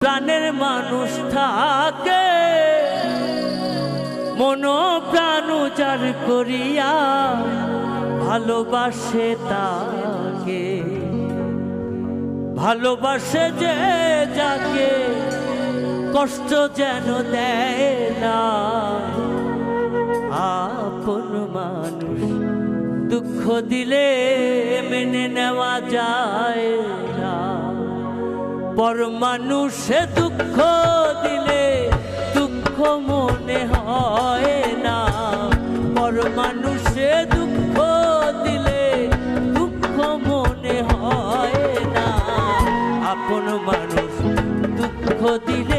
প্রাণের মানুষ থাকে মন প্রাণ উজার করিয়া ভালোবাসে তাকে, ভালোবাসে যে যাকে কষ্ট যেন দেয় না। আপন মানুষ দুঃখ দিলে মেনে নেওয়া যায় না, পর মানুষে দুঃখ দিলে দুঃখ মনে হয় না, পর মানুষে দুঃখ দিলে দুঃখ মনে হয় না। আপন মানুষ দুঃখ দিলে